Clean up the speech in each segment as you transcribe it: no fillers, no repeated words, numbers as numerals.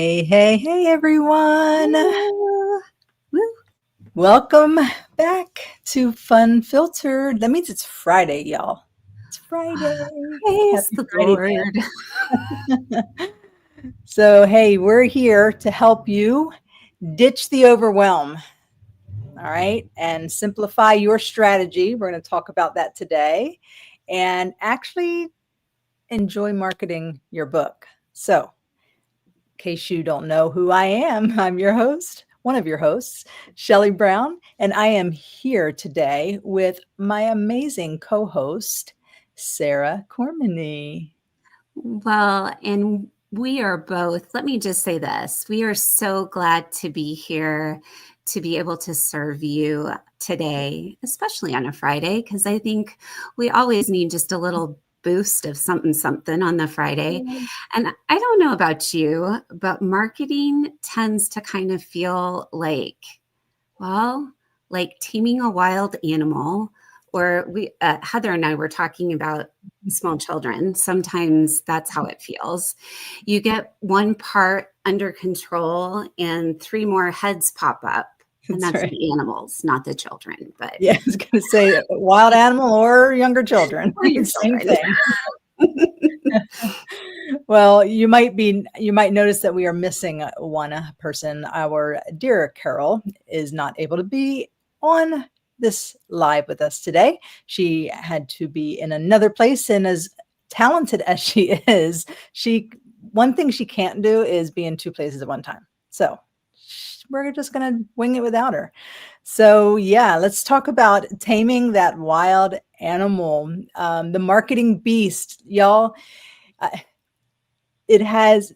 Hey, everyone. Hello. Woo. Welcome back to FUNfiltered. That means it's Friday, y'all. It's Friday. Praise Happy the Friday Lord. dance. So, hey, we're here to help you ditch the overwhelm. All right. And simplify your strategy. We're going to talk about that today and actually enjoy marketing your book. So, in case you don't know who I am, I'm your host, one of your hosts, Shelly Brown, and I am here today with my amazing co-host, Sara Cormany. Well, and we are both, let me just say this. We are so glad to be here to be able to serve you today, especially on a Friday, because I think we always need just a little boost of something on the Friday. And I don't know about you, but marketing tends to kind of feel like taming a wild animal, or Heather and I were talking about small children. Sometimes that's how it feels. You get one part under control and three more heads pop up. And that's right. the animals, not the children. But Yeah, I was going to say wild animal or younger children. or your Same children. thing. Well, you might notice that we are missing one person. Our dear Carol is not able to be on this live with us today. She had to be in another place, and as talented as she is, one thing she can't do is be in two places at one time. So we're just going to wing it without her. So yeah, let's talk about taming that wild animal, the marketing beast, y'all.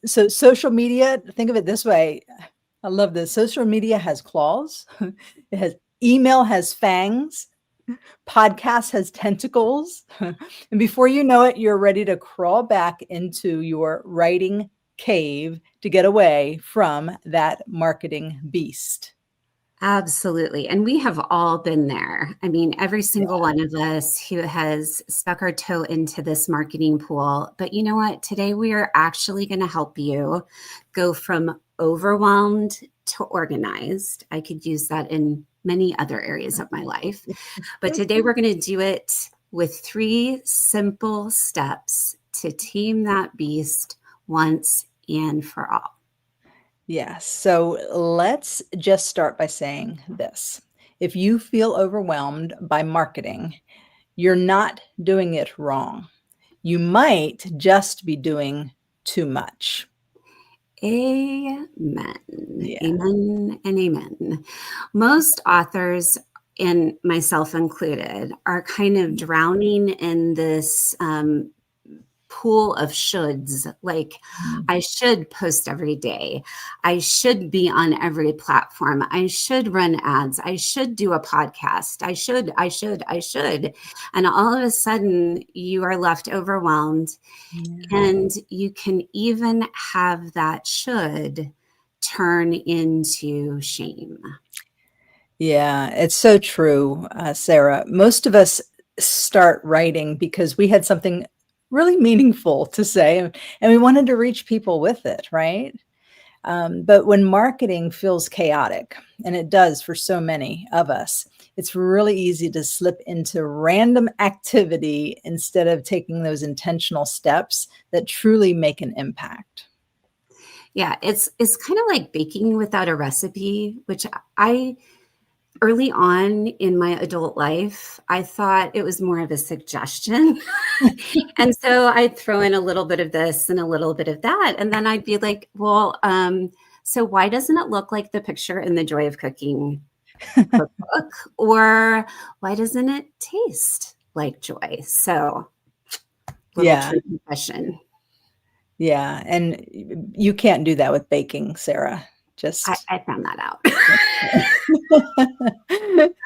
Social media, think of it this way. I love this. Social media has claws. It has email has fangs. Podcast has tentacles. And before you know it, you're ready to crawl back into your writing cave to get away from that marketing beast. Absolutely. And we have all been there. I mean, every single one of us who has stuck our toe into this marketing pool. But you know what? Today we are actually going to help you go from overwhelmed to organized. I could use that in many other areas of my life. But today we're going to do it with 3 simple steps to tame that beast once and for all. Yeah. So let's just start by saying this. If you feel overwhelmed by marketing, you're not doing it wrong. You might just be doing too much. Amen. Yeah. Amen and amen. Most authors, and myself included, are kind of drowning in this pool of shoulds. Like, I should post every day. I should be on every platform. I should run ads. I should do a podcast. I should. And all of a sudden, you are left overwhelmed. And you can even have that should turn into shame. Yeah, it's so true, Sara. Most of us start writing because we had something really meaningful to say and we wanted to reach people with it, right? But when marketing feels chaotic, and it does for so many of us, it's really easy to slip into random activity instead of taking those intentional steps that truly make an impact. Yeah, it's kind of like baking without a recipe, which I early on in my adult life, I thought it was more of a suggestion. And so I'd throw in a little bit of this and a little bit of that. And then I'd be like, well, so why doesn't it look like the picture in the Joy of Cooking cookbook? Or why doesn't it taste like joy? So little Yeah. true confession. Yeah. And you can't do that with baking, Sara. I found that out.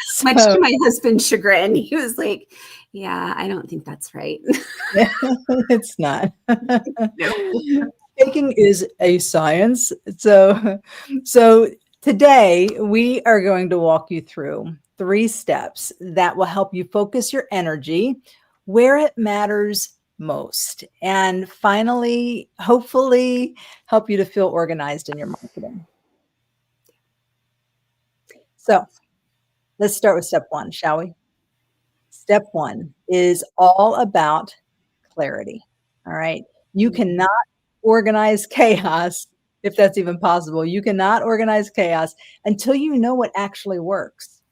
So, Much to my husband's chagrin. He was like, yeah, I don't think that's right. it's not. No. Baking is a science. So today we are going to walk you through 3 steps that will help you focus your energy where it matters most. And finally, hopefully, help you to feel organized in your marketing. So let's start with step one, shall we? Step one is all about clarity. All right. You cannot organize chaos, if that's even possible. You cannot organize chaos until you know what actually works.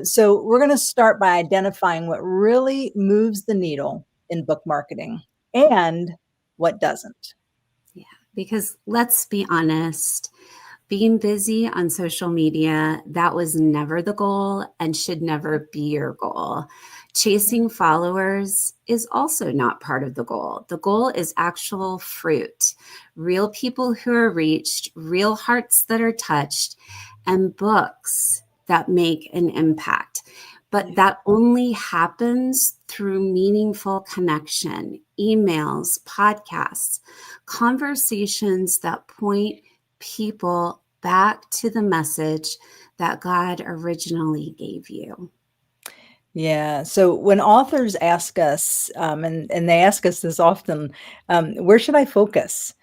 So we're going to start by identifying what really moves the needle in book marketing and what doesn't. Yeah, because let's be honest, being busy on social media, that was never the goal and should never be your goal. Chasing followers is also not part of the goal. The goal is actual fruit, real people who are reached, real hearts that are touched, and books that make an impact. But that only happens through meaningful connection, emails, podcasts, conversations that point people back to the message that God originally gave you. Yeah. So when authors ask us, and they ask us this often, where should I focus?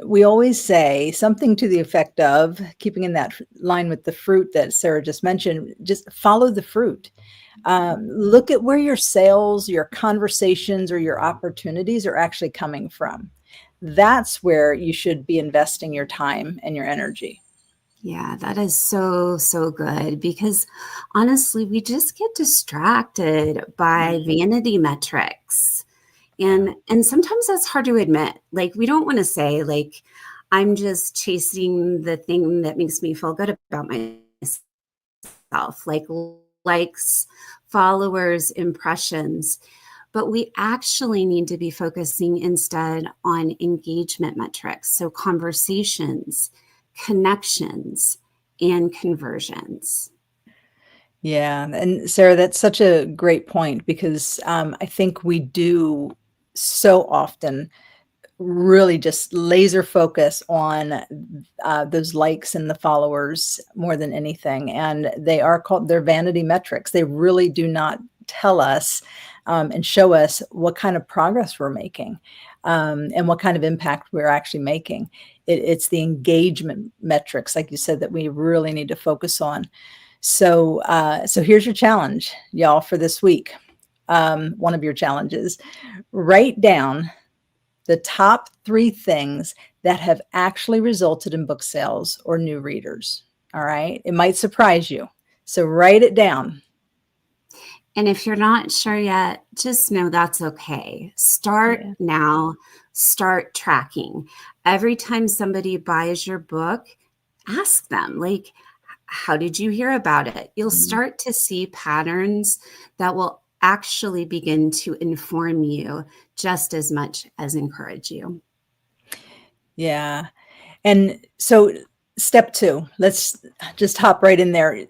We always say something to the effect of, keeping in that line with the fruit that Sara just mentioned, just follow the fruit. Look at where your sales, your conversations, or your opportunities are actually coming from. That's where you should be investing your time and your energy. Yeah, that is so, so good because honestly, we just get distracted by vanity metrics. And sometimes that's hard to admit. Like we don't want to say like I'm just chasing the thing that makes me feel good about myself, like likes, followers, impressions. But we actually need to be focusing instead on engagement metrics. So conversations, connections, and conversions. Yeah, and Sara, that's such a great point because I think we do so often really just laser focus on those likes and the followers more than anything. And they're vanity metrics. They really do not tell us and show us what kind of progress we're making and what kind of impact we're actually making. It's the engagement metrics, like you said, that we really need to focus on. So here's your challenge, y'all, for this week. One of your challenges: write down the top 3 things that have actually resulted in book sales or new readers. All right. It might surprise you. So write it down. And if you're not sure yet, just know that's okay. Start now, start tracking. Every time somebody buys your book, ask them, like, how did you hear about it? You'll start to see patterns that will actually begin to inform you just as much as encourage you. Yeah. And so step 2, let's just hop right in there.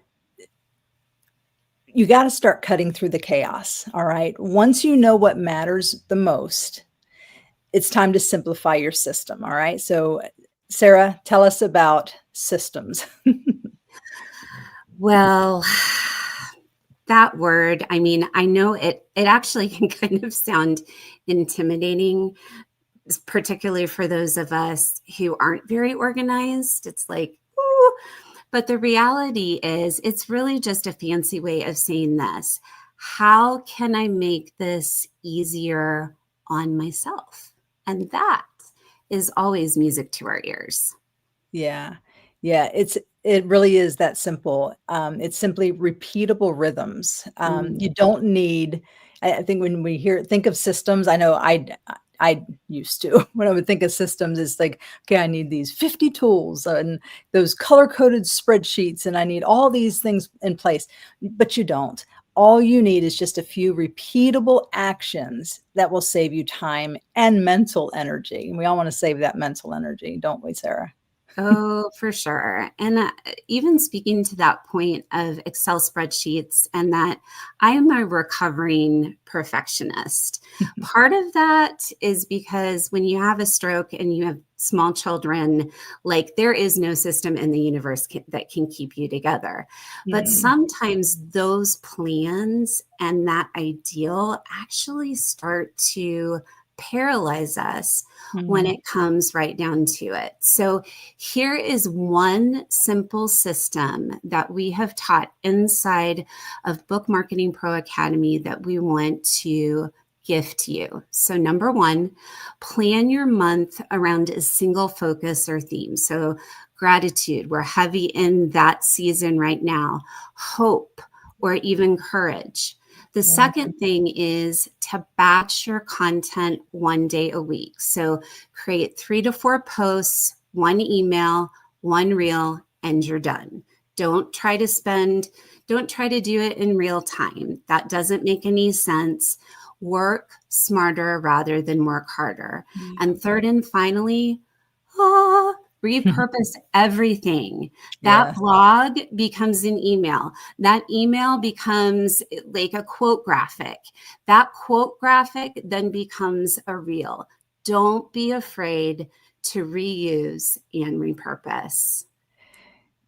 You got to start cutting through the chaos. All right. Once you know what matters the most, it's time to simplify your system. All right. So, Sara, tell us about systems. Well, that word, I mean, I know it actually can kind of sound intimidating, particularly for those of us who aren't very organized. It's like, ooh. But the reality is, it's really just a fancy way of saying this. How can I make this easier on myself? And that is always music to our ears. Yeah. Yeah, it really is that simple. It's simply repeatable rhythms. You don't need, I think when we think of systems, I know I used to, when I would think of systems, it's like, okay, I need these 50 tools and those color-coded spreadsheets, and I need all these things in place, but you don't. All you need is just a few repeatable actions that will save you time and mental energy. And we all want to save that mental energy, don't we, Sara? Oh, for sure. And even speaking to that point of Excel spreadsheets, and that I am a recovering perfectionist. Part of that is because when you have a stroke and you have small children, like there is no system in the universe that can keep you together. But sometimes those plans and that ideal actually start to paralyze us when it comes right down to it. So here is one simple system that we have taught inside of Book Marketing Pro Academy that we want to gift you. So number one, plan your month around a single focus or theme. So gratitude, we're heavy in that season right now. Hope, or even courage. The second thing is to batch your content 1 day a week. So create 3 to 4 posts, 1 email, 1 reel, and you're done. Don't try to do it in real time. That doesn't make any sense. Work smarter rather than work harder. And third and finally, repurpose everything. That blog becomes an email. That email becomes like a quote graphic. That quote graphic then becomes a reel. Don't be afraid to reuse and repurpose.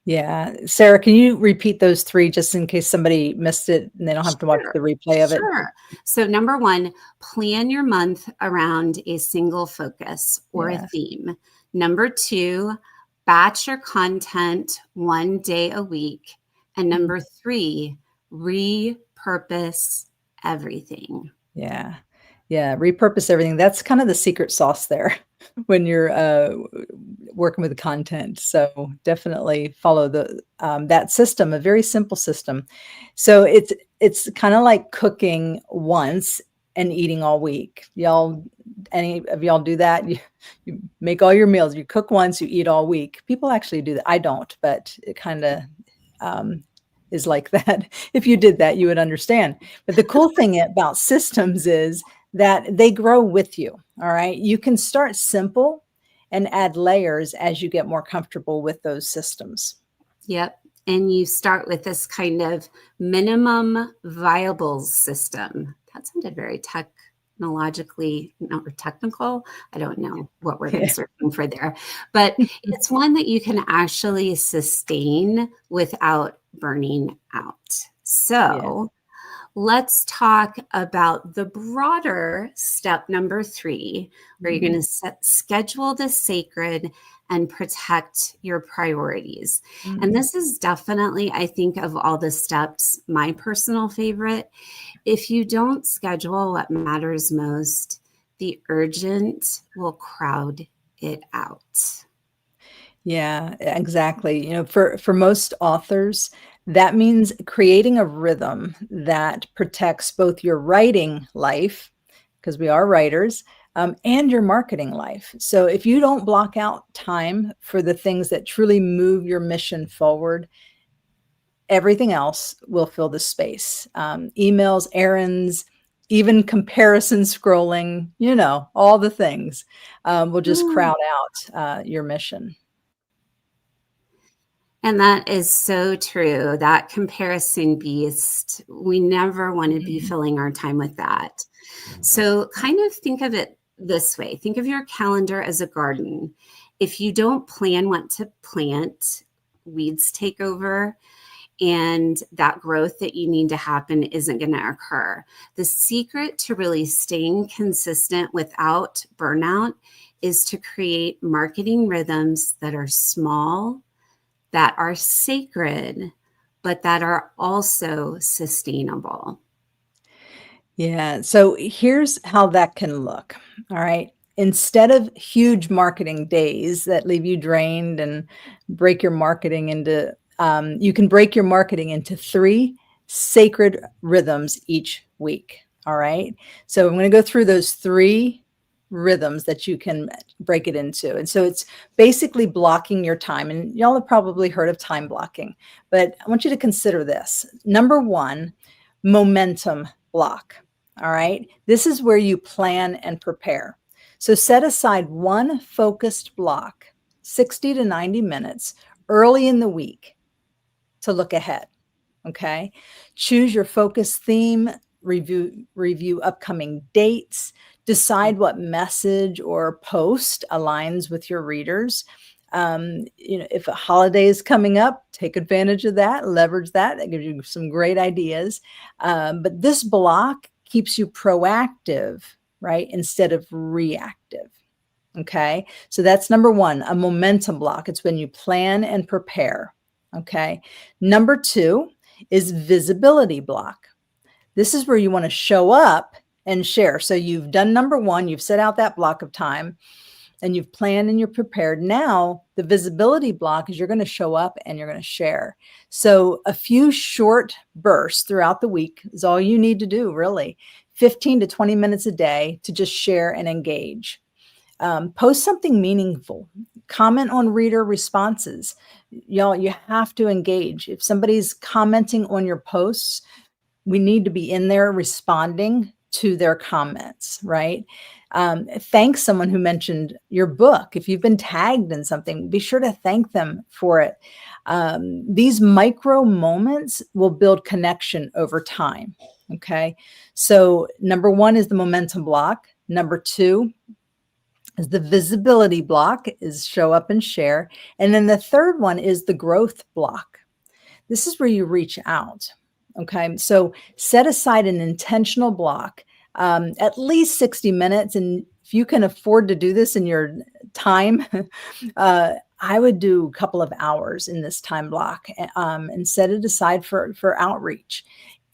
Yeah. Sara, can you repeat those 3 just in case somebody missed it and they don't have to watch the replay of it? Sure. So number one, plan your month around a single focus or a theme. Number 2, batch your content 1 day a week. And number 3, repurpose everything. Yeah. Repurpose everything. That's kind of the secret sauce there when you're working with the content. So definitely follow that system, a very simple system. So it's kind of like cooking once and eating all week. Any of y'all do that? You make all your meals, you cook once, you eat all week. People actually do that. I don't, but it kind of is like that. If you did that, you would understand. But the cool thing about systems is that they grow with you. All right. You can start simple and add layers as you get more comfortable with those systems. Yep. And you start with this kind of minimum viable system. That sounded very technologically, not technical. I don't know what word I'm searching for there, but it's one that you can actually sustain without burning out. So let's talk about the broader step number 3, where you're going to schedule the sacred and protect your priorities. And this is definitely, I think, of all the steps, my personal favorite. If you don't schedule what matters most, the urgent will crowd it out. Yeah, exactly. For most authors, that means creating a rhythm that protects both your writing life, because we are writers, and your marketing life. So if you don't block out time for the things that truly move your mission forward, everything else will fill the space. Emails, errands, even comparison scrolling, all the things will just crowd out your mission. And that is so true. That comparison beast, we never want to be filling our time with that. So kind of think of it this way. Think of your calendar as a garden. If you don't plan what to plant, weeds take over, and that growth that you need to happen isn't going to occur. The secret to really staying consistent without burnout is to create marketing rhythms that are small, that are sacred, but that are also sustainable. Yeah. So here's how that can look. All right. Instead of huge marketing days that leave you drained and break your marketing into, you can break your marketing into 3 sacred rhythms each week. All right. So I'm going to go through those 3 rhythms that you can break it into. And so it's basically blocking your time. And y'all have probably heard of time blocking, but I want you to consider this. Number 1, momentum block. All right. This is where you plan and prepare. So set aside one focused block, 60 to 90 minutes early in the week to look ahead. Okay. Choose your focus theme review upcoming dates, decide what message or post aligns with your readers. If a holiday is coming up, take advantage of that, leverage that. That gives you some great ideas. But this block keeps you proactive, right, instead of reactive. Okay, so that's number one, a momentum block. It's when you plan and prepare. Okay, number two is visibility block. This is where you want to show up and share. So you've done number one, you've set out that block of time and you've planned and you're prepared. Now, the visibility block is you're going to show up and you're going to share. So a few short bursts throughout the week is all you need to do, really. 15 to 20 minutes a day to just share and engage. Post something meaningful, comment on reader responses. Y'all, you have to engage. If somebody's commenting on your posts, we need to be in there responding to their comments, right? Thank someone who mentioned your book. If you've been tagged in something, be sure to thank them for it. These micro moments will build connection over time. Okay. So number one is the momentum block. Number two is the visibility block, is show up and share. And then the third one is the growth block. This is where you reach out. Okay, so set aside an intentional block, at least 60 minutes. And if you can afford to do this in your time, I would do a couple of hours in this time block, and set it aside for outreach.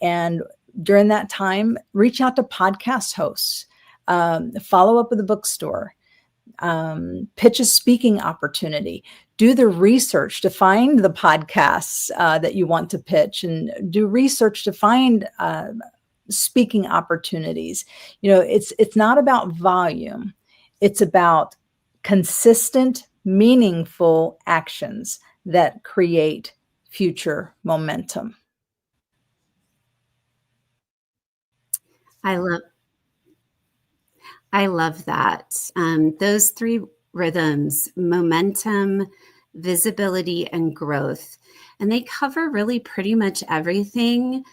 And during that time, reach out to podcast hosts, follow up with a bookstore, pitch a speaking opportunity, do the research to find the podcasts that you want to pitch, and do research to find speaking opportunities. It's not about volume. It's about consistent, meaningful actions that create future momentum. I love that. Those three rhythms, momentum, visibility, and growth. And they cover really pretty much everything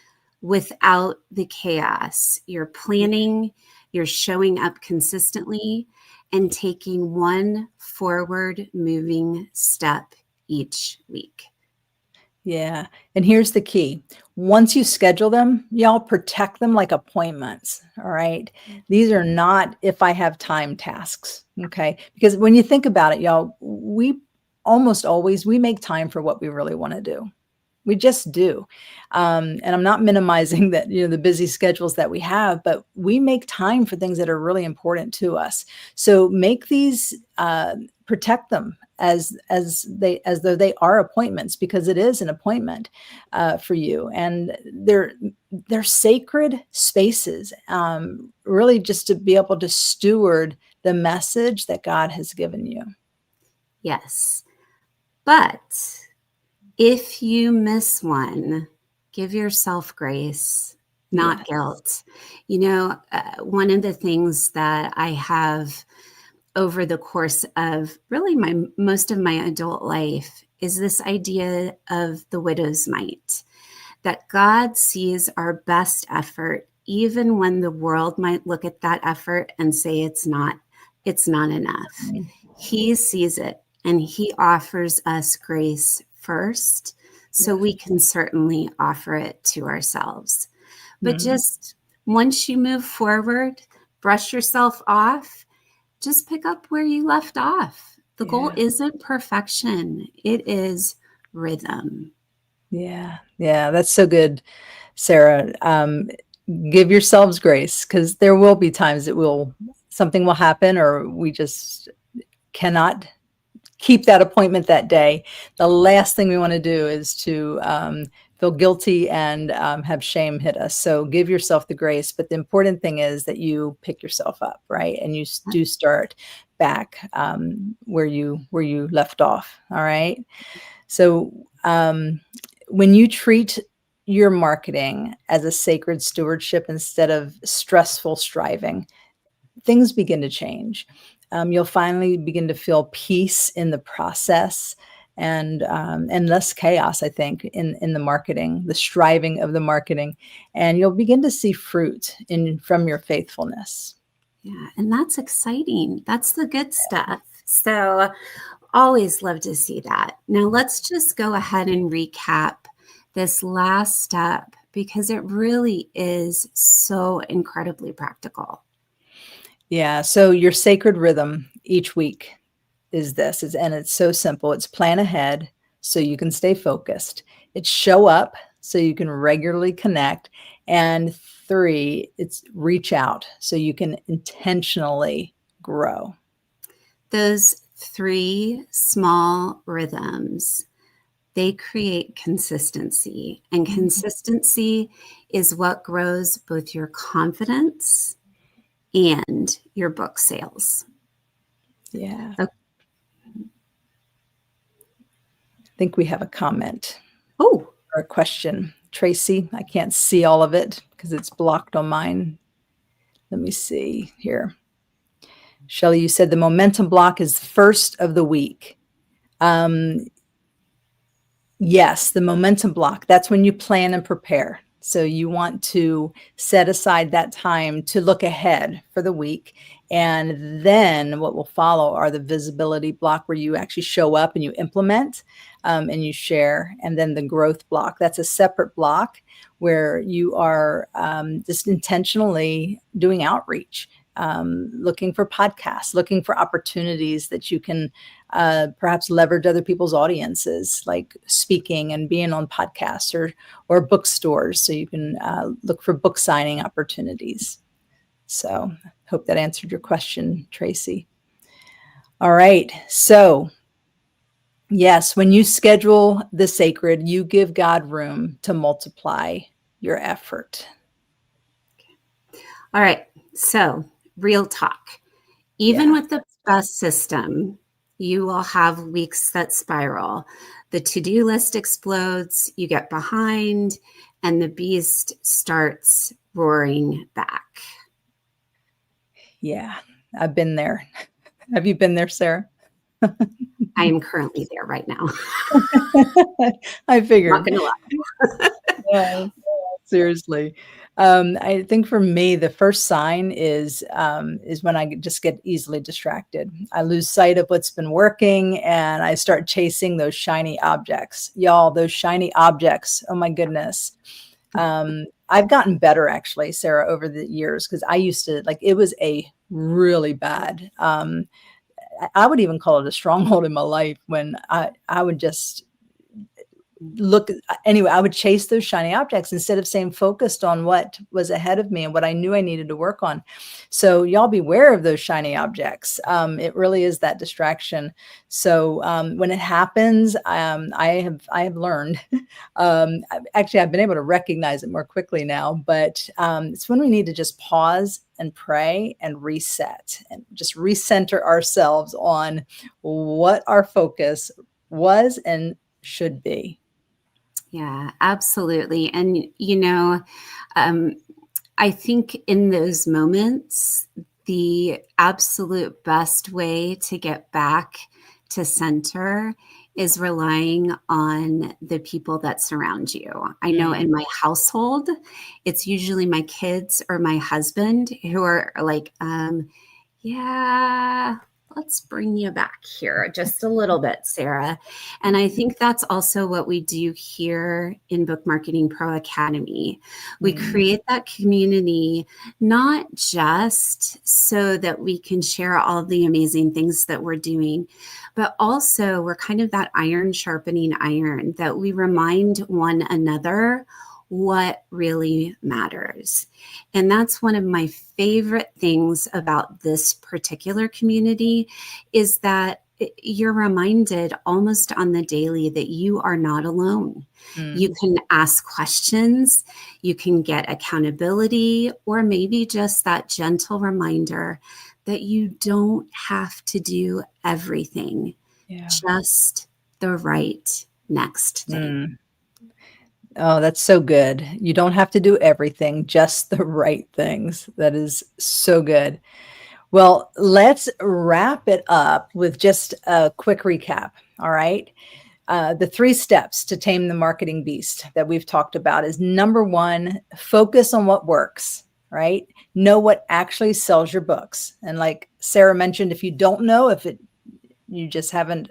without the chaos. You're planning, you're showing up consistently, and taking one forward moving step each week. Yeah. And here's the key. Once you schedule them, y'all protect them like appointments. All right. These are not if I have time tasks. Okay. Because when you think about it, y'all, we almost always, we make time for what we really want to do. We just do. And I'm not minimizing that, the busy schedules that we have, but we make time for things that are really important to us. So make these, protect them as though they are appointments, because it is an appointment for you. And they're sacred spaces, really just to be able to steward the message that God has given you. Yes. But if you miss one, give yourself grace, not guilt. One of the things that I have over the course of really most of my adult life is this idea of the widow's mite, that God sees our best effort, even when the world might look at that effort and say it's not enough. He sees it, and he offers us grace first, so we can certainly offer it to ourselves. But just once you move forward, brush yourself off, just pick up where you left off. The goal isn't perfection. It is rhythm. Yeah. That's so good, Sara. Give yourselves grace, because there will be times something will happen, or we just cannot keep that appointment that day. The last thing we want to do is to feel guilty and have shame hit us. So give yourself the grace. But the important thing is that you pick yourself up, right? And you do start back where you left off. All right. So when you treat your marketing as a sacred stewardship instead of stressful striving, things begin to change. You'll finally begin to feel peace in the process. and less chaos, I think, in the marketing, the striving of the marketing, and you'll begin to see fruit from your faithfulness. Yeah, and that's exciting. That's the good stuff. So always love to see that. Now let's just go ahead and recap this last step because it really is so incredibly practical. Yeah. So your sacred rhythm each week is this, and it's so simple. It's plan ahead so you can stay focused. It's show up so you can regularly connect. And 3, it's reach out so you can intentionally grow. Those 3 small rhythms, they create consistency, and consistency is what grows both your confidence and your book sales. Yeah. Okay. I think we have a comment. Oh, Or a question. Tracy, I can't see all of it because it's blocked on mine. Let me see here. Shelly, you said the momentum block is first of the week. Yes, the momentum block. That's when you plan and prepare. So you want to set aside that time to look ahead for the week. And then what will follow are the visibility block where you actually show up and you implement and you share. And then the growth block. That's a separate block where you are just intentionally doing outreach. Looking for podcasts, looking for opportunities that you can perhaps leverage other people's audiences, like speaking and being on podcasts or bookstores, so you can look for book signing opportunities. So hope that answered your question, Tracy. All right. So yes, when you schedule the sacred, you give God room to multiply your effort. all right. So, real talk. Even with the best system, you will have weeks that spiral. The to-do list explodes, you get behind, and the beast starts roaring back. Yeah, I've been there. Have you been there, Sarah? I am currently there right now. I figured. Not gonna lie. Yeah, seriously. I think for me, the first sign is when I just get easily distracted. I lose sight of what's been working and I start chasing those shiny objects. Y'all, those shiny objects. Oh my goodness. I've gotten better actually, Sarah, over the years because I used to it was a really bad. I would even call it a stronghold in my life when I would just look anyway. I would chase those shiny objects instead of staying focused on what was ahead of me and what I knew I needed to work on. So y'all beware of those shiny objects. It really is that distraction. So when it happens, I have learned. Actually, I've been able to recognize it more quickly now. But it's when we need to just pause and pray and reset and just recenter ourselves on what our focus was and should be. Yeah, absolutely. And, I think in those moments, the absolute best way to get back to center is relying on the people that surround you. I know in my household, it's usually my kids or my husband who are like, yeah, let's bring you back here just a little bit, Sara. And I think that's also what we do here in Book Marketing Pro Academy. We create that community, not just so that we can share all the amazing things that we're doing, but also we're kind of that iron sharpening iron, that we remind one another what really matters. And that's one of my favorite things about this particular community is that you're reminded almost on the daily that you are not alone. You can ask questions, you can get accountability, or maybe just that gentle reminder that you don't have to do everything, just the right next thing. Oh, that's so good. You don't have to do everything, just the right things. That is so good. Well, let's wrap it up with just a quick recap. All right. The 3 steps to tame the marketing beast that we've talked about is number 1, focus on what works, right? Know what actually sells your books. And like Sara mentioned, if you don't know, you just haven't,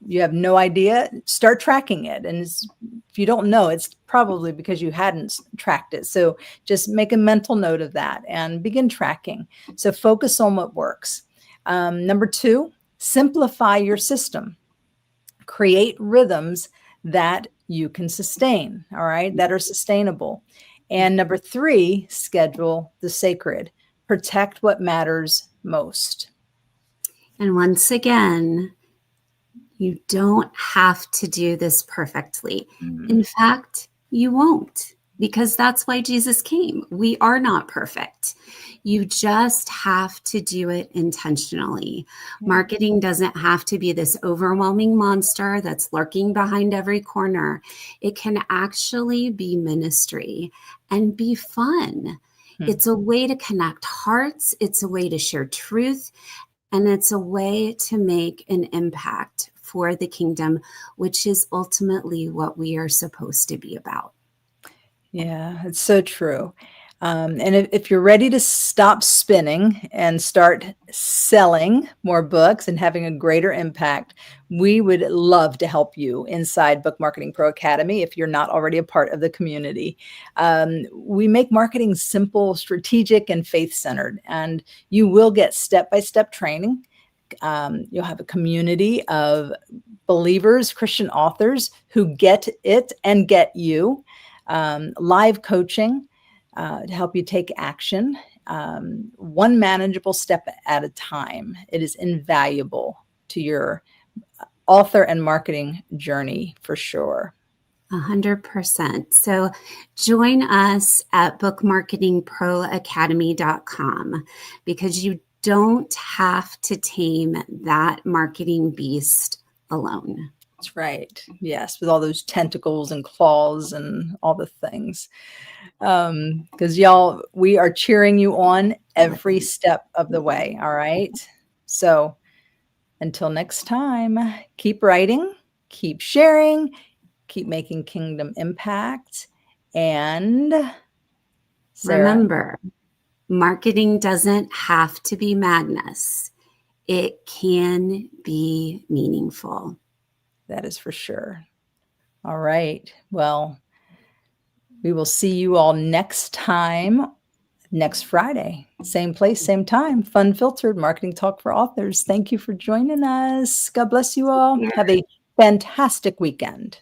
you have no idea, start tracking it. And if you don't know, it's probably because you hadn't tracked it. So just make a mental note of that and begin tracking. So focus on what works. Number 2, simplify your system. Create rhythms that you can sustain, all right, that are sustainable. And number 3, schedule the sacred. Protect what matters most. And once again, you don't have to do this perfectly. In fact, you won't, because that's why Jesus came. We are not perfect. You just have to do it intentionally. Marketing doesn't have to be this overwhelming monster that's lurking behind every corner. It can actually be ministry and be fun. It's a way to connect hearts. It's a way to share truth. And it's a way to make an impact for the kingdom, which is ultimately what we are supposed to be about. Yeah, it's so true. And if you're ready to stop spinning and start selling more books and having a greater impact, we would love to help you inside Book Marketing Pro Academy if you're not already a part of the community. We make marketing simple, strategic, and faith-centered, and you will get step-by-step training. You'll have a community of believers, Christian authors who get it and get you. Live coaching to help you take action, one manageable step at a time. It is invaluable to your author and marketing journey for sure. 100%. So join us at bookmarketingproacademy.com, because you don't have to tame that marketing beast alone. That's right. Yes, with all those tentacles and claws and all the things. Because y'all, we are cheering you on every step of the way. All right. So until next time, keep writing, keep sharing, keep making kingdom impact. And Sara, remember, marketing doesn't have to be madness. It can be meaningful. that is for sure. All right. Well, we will see you all next time, next Friday. Same place, same time. fUNfiltered, Marketing Talk for Authors. Thank you for joining us. God bless you all. Have a fantastic weekend.